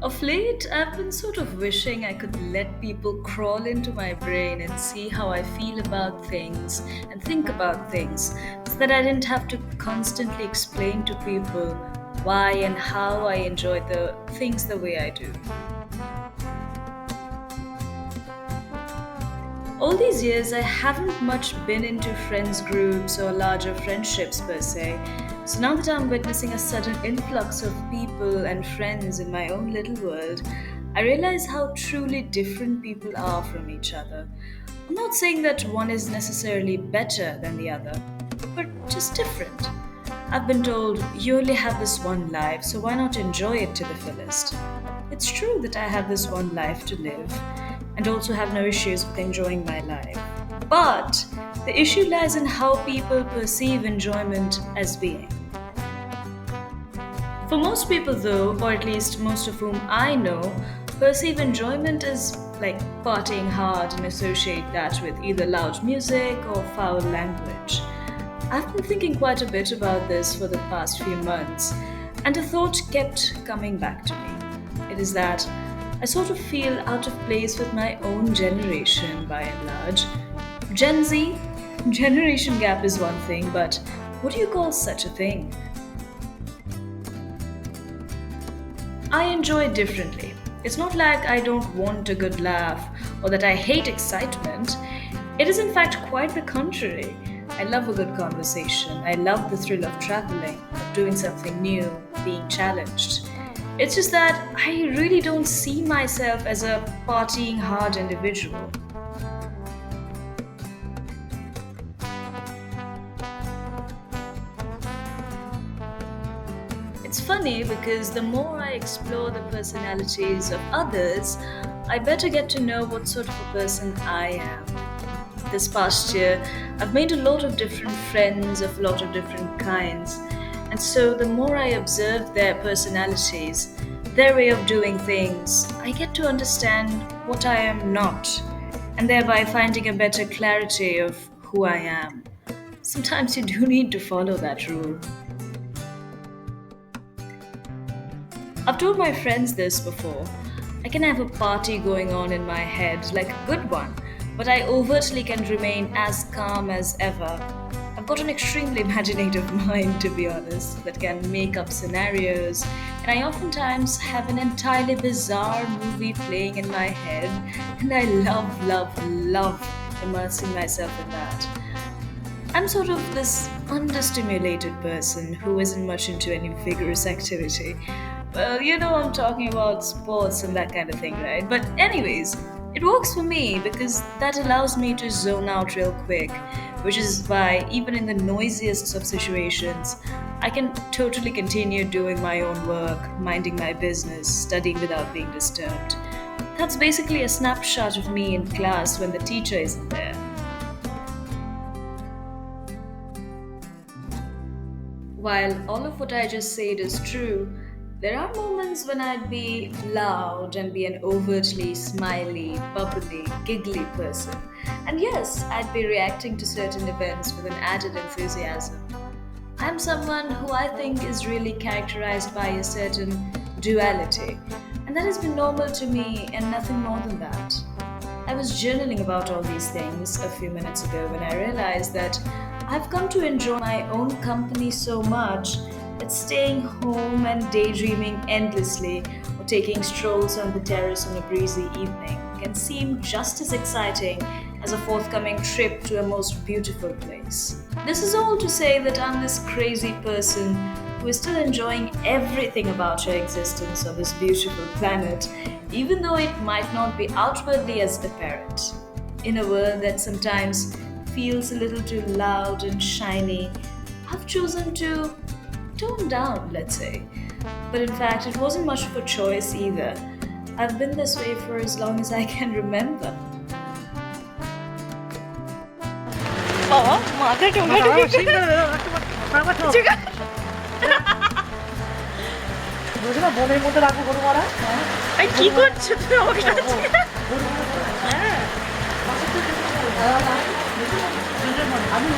Of late, I've been sort of wishing I could let people crawl into my brain and see how I feel about things and think about things so that I didn't have to constantly explain to people why and how I enjoy the things the way I do. All these years, I haven't much been into friends groups or larger friendships per se. So now that I'm witnessing a sudden influx of people and friends in my own little world, I realize how truly different people are from each other. I'm not saying that one is necessarily better than the other, but just different. I've been told you only have this one life, so why not enjoy it to the fullest? It's true that I have this one life to live and also have no issues with enjoying my life. But the issue lies in how people perceive enjoyment as being. For most people, though, or at least most of whom I know, perceive enjoyment as like partying hard and associate that with either loud music or foul language. I've been thinking quite a bit about this for the past few months, and a thought kept coming back to me. It is that I sort of feel out of place with my own generation by and large. Gen Z? Generation gap is one thing, but what do you call such a thing? I enjoy differently. It's not like I don't want a good laugh or that I hate excitement. It is, in fact, quite the contrary. I love a good conversation. I love the thrill of traveling, of doing something new, being challenged. It's just that I really don't see myself as a partying hard individual. It's funny because the more I explore the personalities of others, I better get to know what sort of a person I am. This past year, I've made a lot of different friends of a lot of different kinds, and so the more I observe their personalities, their way of doing things, I get to understand what I am not, and thereby finding a better clarity of who I am. Sometimes you do need to follow that rule. I've told my friends this before. I can have a party going on in my head, like a good one, but I overtly can remain as calm as ever. I've got an extremely imaginative mind, to be honest, that can make up scenarios, and I oftentimes have an entirely bizarre movie playing in my head, and I love immersing myself in that. I'm sort of this understimulated person who isn't much into any vigorous activity. Well, you know I'm talking about sports and that kind of thing, right? But anyways, it works for me because that allows me to zone out real quick, which is why even in the noisiest of situations, I can totally continue doing my own work, minding my business, studying without being disturbed. That's basically a snapshot of me in class when the teacher isn't there. While all of what I just said is true, there are moments when I'd be loud and be an overtly smiley, bubbly, giggly person. And yes, I'd be reacting to certain events with an added enthusiasm. I'm someone who I think is really characterized by a certain duality, and that has been normal to me and nothing more than that. I was journaling about all these things a few minutes ago when I realized that I've come to enjoy my own company so much that staying home and daydreaming endlessly or taking strolls on the terrace on a breezy evening can seem just as exciting as a forthcoming trip to a most beautiful place. This is all to say that I'm this crazy person who is still enjoying everything about her existence on this beautiful planet, even though it might not be outwardly as apparent. In a world that sometimes feels a little too loud and shiny, I've chosen to tone down, let's say. But in fact, it wasn't much of a choice either. I've been this way for as long as I can remember. Rozina মনের মধ্যে রাখবো গরু মারা এই কি করছো তুমি আমাকে কাছে আমি